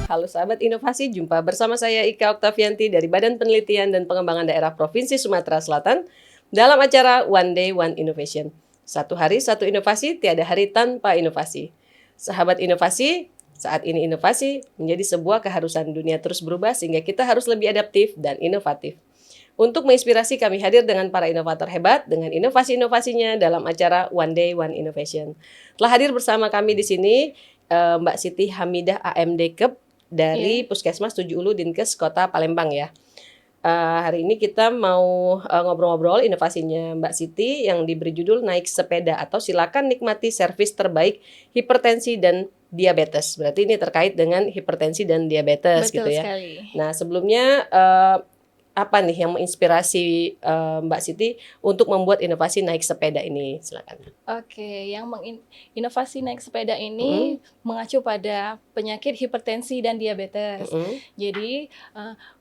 Halo sahabat inovasi, jumpa bersama saya Ika Oktavianti dari Badan Penelitian dan Pengembangan Daerah Provinsi Sumatera Selatan dalam acara One Day One Innovation. Satu hari satu inovasi, tiada hari tanpa inovasi. Sahabat inovasi, saat ini inovasi menjadi sebuah keharusan. Dunia terus berubah sehingga kita harus lebih adaptif dan inovatif. Untuk menginspirasi, kami hadir dengan para inovator hebat dengan inovasi-inovasinya dalam acara One Day One Innovation. Telah hadir bersama kami di sini Mbak Siti Hamidah AMD Kep dari Puskesmas 7 Ulu Dinkes Kota Palembang ya. Hari ini kita mau ngobrol-ngobrol inovasinya Mbak Siti yang diberi judul Naik Sepeda atau Silakan Nikmati Servis Terbaik Hipertensi dan Diabetes. Berarti ini terkait dengan hipertensi dan diabetes. Betul gitu ya. sekali. Nah sebelumnya apa nih yang menginspirasi Mbak Siti untuk membuat inovasi naik sepeda ini? Silakan. Oke, yang inovasi naik sepeda ini mengacu pada penyakit hipertensi dan diabetes. Jadi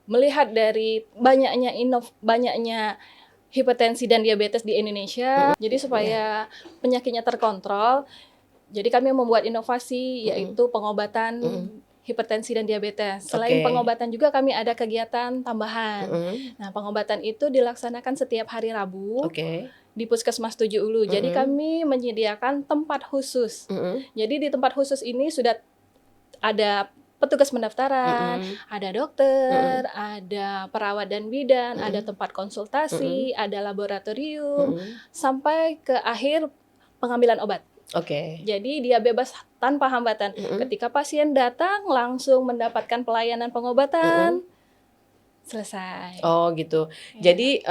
melihat dari banyaknya hipertensi dan diabetes di Indonesia, jadi supaya penyakitnya terkontrol, jadi kami membuat inovasi yaitu pengobatan hipertensi dan diabetes. Selain pengobatan juga kami ada kegiatan tambahan. Nah, pengobatan itu dilaksanakan setiap hari Rabu di Puskesmas 7 Ulu. Jadi kami menyediakan tempat khusus. Jadi di tempat khusus ini sudah ada petugas pendaftaran, ada dokter, ada perawat dan bidan, ada tempat konsultasi, ada laboratorium, sampai ke akhir pengambilan obat. Jadi dia bebas tanpa hambatan. Ketika pasien datang langsung mendapatkan pelayanan pengobatan, selesai. Oh gitu. Ya. Jadi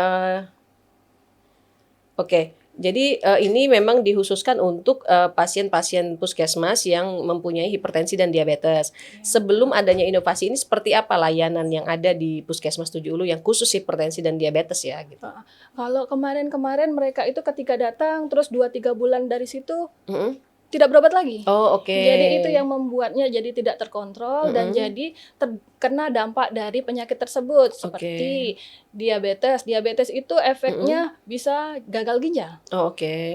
Jadi ini memang dikhususkan untuk pasien-pasien puskesmas yang mempunyai hipertensi dan diabetes. Sebelum adanya inovasi ini seperti apa layanan yang ada di Puskesmas 7 Ulu yang khusus hipertensi dan diabetes ya gitu. Kalau kemarin mereka itu ketika datang terus 2-3 bulan dari situ tidak berobat lagi. Jadi itu yang membuatnya jadi tidak terkontrol dan jadi terkena dampak dari penyakit tersebut seperti diabetes. Diabetes itu efeknya bisa gagal ginjal.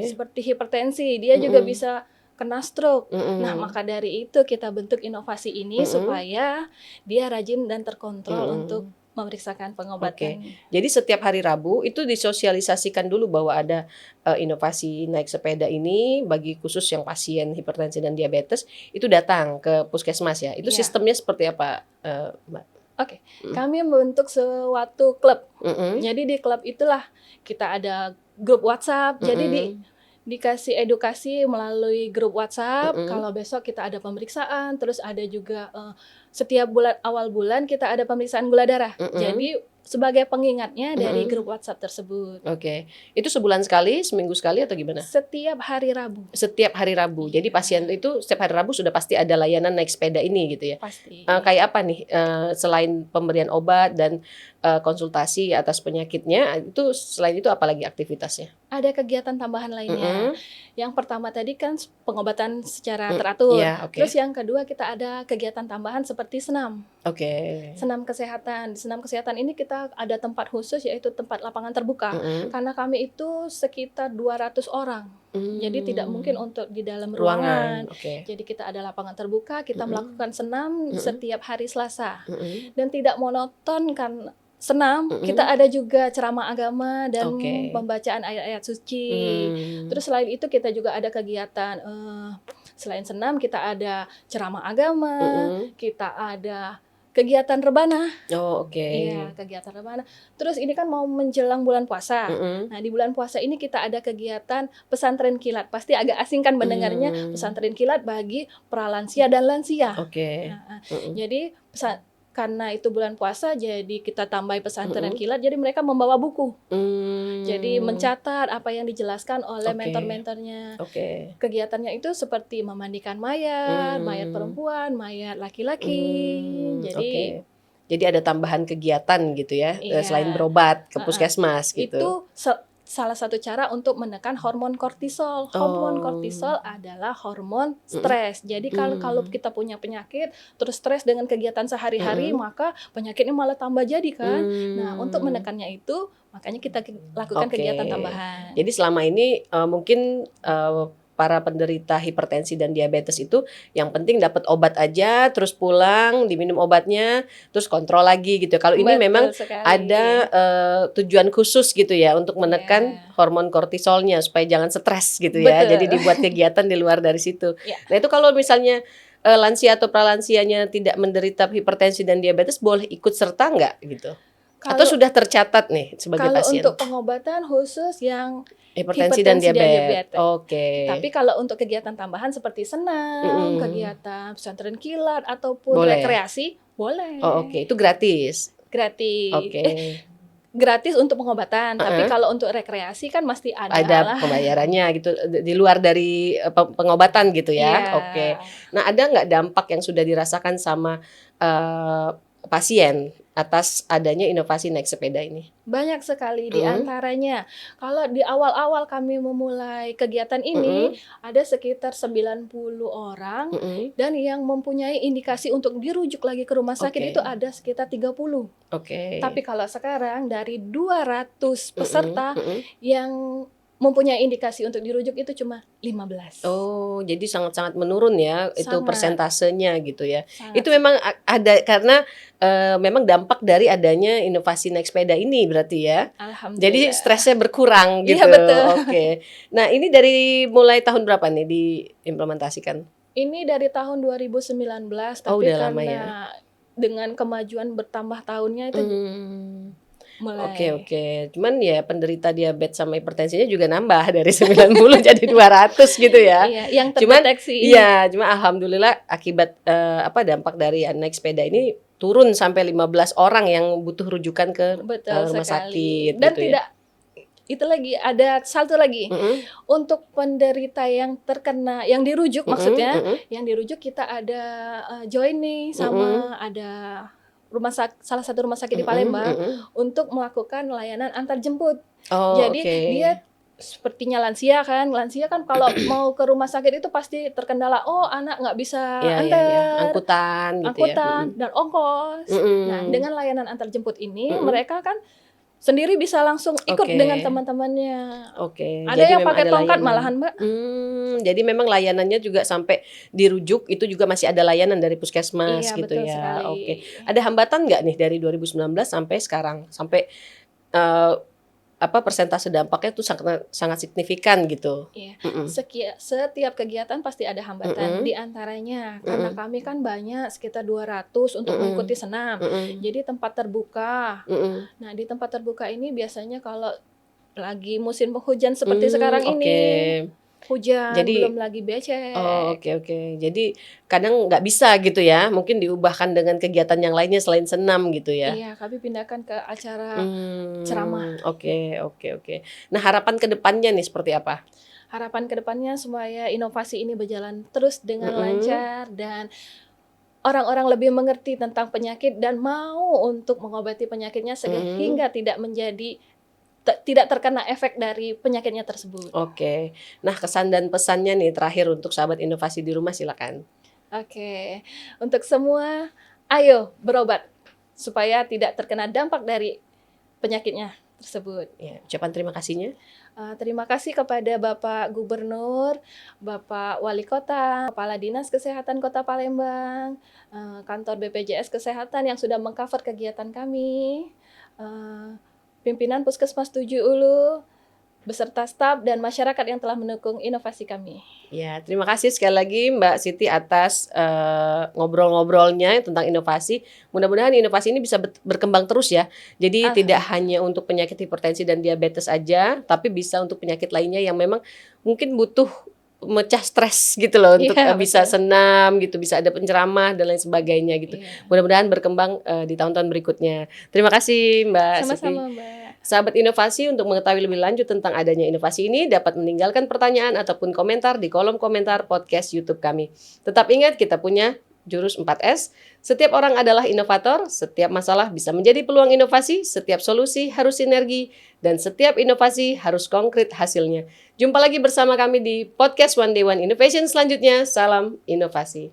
Seperti hipertensi, dia juga bisa kena stroke. Nah, maka dari itu kita bentuk inovasi ini supaya dia rajin dan terkontrol untuk memeriksakan pengobatan. Jadi setiap hari Rabu itu disosialisasikan dulu bahwa ada inovasi naik sepeda ini bagi khusus yang pasien hipertensi dan diabetes itu datang ke puskesmas ya. Itu sistemnya seperti apa, Mbak? Kami membentuk suatu klub. Jadi di klub itulah kita ada grup WhatsApp. Jadi dikasih edukasi melalui grup WhatsApp. Kalau besok kita ada pemeriksaan, terus ada juga setiap awal bulan kita ada pemeriksaan gula darah. Jadi sebagai pengingatnya dari grup WhatsApp tersebut. Itu sebulan sekali, seminggu sekali atau gimana? Setiap hari Rabu. Setiap hari Rabu. Jadi pasien itu setiap hari Rabu sudah pasti ada layanan naik sepeda ini gitu ya? Pasti. Kayak apa nih selain pemberian obat dan konsultasi atas penyakitnya, itu selain itu apa lagi aktivitasnya? Ada kegiatan tambahan lainnya. Yang pertama tadi kan pengobatan secara teratur. Terus yang kedua kita ada kegiatan tambahan seperti senam. Senam kesehatan. Senam kesehatan ini kita ada tempat khusus yaitu tempat lapangan terbuka. Karena kami itu sekitar 200 orang. Jadi tidak mungkin untuk di dalam ruangan. Jadi kita ada lapangan terbuka, kita melakukan senam setiap hari Selasa. Dan tidak monoton kan senam, kita ada juga ceramah agama dan pembacaan ayat-ayat suci. Terus selain itu kita juga ada kegiatan selain senam kita ada ceramah agama, kita ada kegiatan rebana. Iya, kegiatan rebana. Terus ini kan mau menjelang bulan puasa. Nah, di bulan puasa ini kita ada kegiatan pesantren kilat. Pasti agak asing kan mendengarnya pesantren kilat bagi pralansia dan lansia. Jadi karena itu bulan puasa, jadi kita tambah pesantren kilat, jadi mereka membawa buku. Jadi mencatat apa yang dijelaskan oleh mentor-mentornya. Kegiatannya itu seperti memandikan mayat, mayat perempuan, mayat laki-laki. Jadi ada tambahan kegiatan gitu ya, selain berobat ke puskesmas gitu. Itu salah satu cara untuk menekan hormon kortisol. Hormon kortisol adalah hormon stres. Jadi kalau kita punya penyakit, terus stres dengan kegiatan sehari-hari, maka penyakitnya malah tambah jadi kan. Nah, untuk menekannya itu, makanya kita lakukan kegiatan tambahan. Jadi selama ini mungkin para penderita hipertensi dan diabetes itu yang penting dapat obat aja, terus pulang diminum obatnya, terus kontrol lagi gitu. Kalau ini memang ada tujuan khusus gitu ya untuk menekan hormon kortisolnya supaya jangan stres gitu ya. Jadi dibuat kegiatan di luar dari situ. Nah itu kalau misalnya lansia atau pralansianya tidak menderita hipertensi dan diabetes boleh ikut serta nggak gitu? Atau sudah tercatat nih sebagai pasien? Kalau untuk pengobatan khusus yang hipertensi dan diabetes. Tapi kalau untuk kegiatan tambahan seperti senam, kegiatan pesantren kilat ataupun rekreasi, boleh. Itu gratis. Gratis. Gratis untuk pengobatan, tapi kalau untuk rekreasi kan mesti ada pembayarannya gitu di luar dari pengobatan gitu ya. Nah, ada nggak dampak yang sudah dirasakan sama pasien atas adanya inovasi naik sepeda ini? Banyak sekali di antaranya. Kalau di awal-awal kami memulai kegiatan ini, ada sekitar 90 orang dan yang mempunyai indikasi untuk dirujuk lagi ke rumah sakit itu ada sekitar 30. Tapi kalau sekarang dari 200 peserta yang mempunyai indikasi untuk dirujuk itu cuma 15. Jadi sangat-sangat menurun ya itu persentasenya gitu ya. Itu memang ada karena memang dampak dari adanya inovasi naik sepeda ini berarti ya. Alhamdulillah. Jadi stresnya berkurang gitu. Iya, betul. Nah, ini dari mulai tahun berapa nih diimplementasikan? Ini dari tahun 2019 tapi udah karena lama ya. Dengan kemajuan bertambah tahunnya itu mulai. Cuman ya penderita diabetes sama hipertensinya juga nambah dari 90 jadi 200 gitu ya. Iya, yang terdeteksi. Cuma alhamdulillah akibat dampak dari naik sepeda ini turun sampai 15 orang yang butuh rujukan ke rumah sakit. Dan gitu itu lagi ada satu lagi untuk penderita yang terkena yang dirujuk maksudnya yang dirujuk kita ada join nih sama ada salah satu rumah sakit di Palembang untuk melakukan layanan antar jemput. Jadi dia sepertinya lansia kan kalau mau ke rumah sakit itu pasti terkendala anak nggak bisa antar angkutan dan ongkos. Nah dengan layanan antar jemput ini mereka kan sendiri bisa langsung ikut dengan teman-temannya. Ada yang pakai tongkat malahan Mbak. Jadi memang layanannya juga sampai dirujuk itu juga masih ada layanan dari puskesmas gitu ya. Ada hambatan nggak nih dari 2019 sampai sekarang sampai persentase dampaknya tuh sangat signifikan gitu. Setiap kegiatan pasti ada hambatan. Di antaranya karena kami kan banyak sekitar 200 untuk mengikuti senam. Jadi tempat terbuka. Nah, di tempat terbuka ini biasanya kalau lagi musim penghujan seperti sekarang ini. Hujan, belum lagi becek. Jadi kadang nggak bisa gitu ya, mungkin diubahkan dengan kegiatan yang lainnya selain senam gitu ya. Iya, kami pindahkan ke acara ceramah. Nah, harapan ke depannya nih seperti apa? Harapan ke depannya supaya inovasi ini berjalan terus dengan lancar dan orang-orang lebih mengerti tentang penyakit dan mau untuk mengobati penyakitnya sehingga tidak terkena efek dari penyakitnya tersebut. Nah kesan dan pesannya nih terakhir untuk sahabat inovasi di rumah silakan. Untuk semua, ayo berobat supaya tidak terkena dampak dari penyakitnya tersebut. Ucapan terima kasihnya. Terima kasih kepada Bapak Gubernur, Bapak Wali Kota, Kepala Dinas Kesehatan Kota Palembang, Kantor BPJS Kesehatan yang sudah mengcover kegiatan kami. Pimpinan Puskesmas 7 Ulu, beserta staf dan masyarakat yang telah mendukung inovasi kami. Terima kasih sekali lagi Mbak Siti atas ngobrol-ngobrolnya tentang inovasi. Mudah-mudahan inovasi ini bisa berkembang terus ya. Jadi tidak hanya untuk penyakit hipertensi dan diabetes aja, tapi bisa untuk penyakit lainnya yang memang mungkin butuh mecah stres gitu loh untuk bisa senam gitu, bisa ada penceramah dan lain sebagainya gitu. Mudah-mudahan berkembang di tahun-tahun berikutnya. Terima kasih Mbak Siti. Sama-sama Mbak. Sahabat inovasi, untuk mengetahui lebih lanjut tentang adanya inovasi ini dapat meninggalkan pertanyaan ataupun komentar di kolom komentar podcast YouTube kami. Tetap ingat kita punya jurus 4S. Setiap orang adalah inovator, setiap masalah bisa menjadi peluang inovasi, setiap solusi harus sinergi, dan setiap inovasi harus konkret hasilnya. Jumpa lagi bersama kami di podcast One Day One Innovation selanjutnya. Salam inovasi.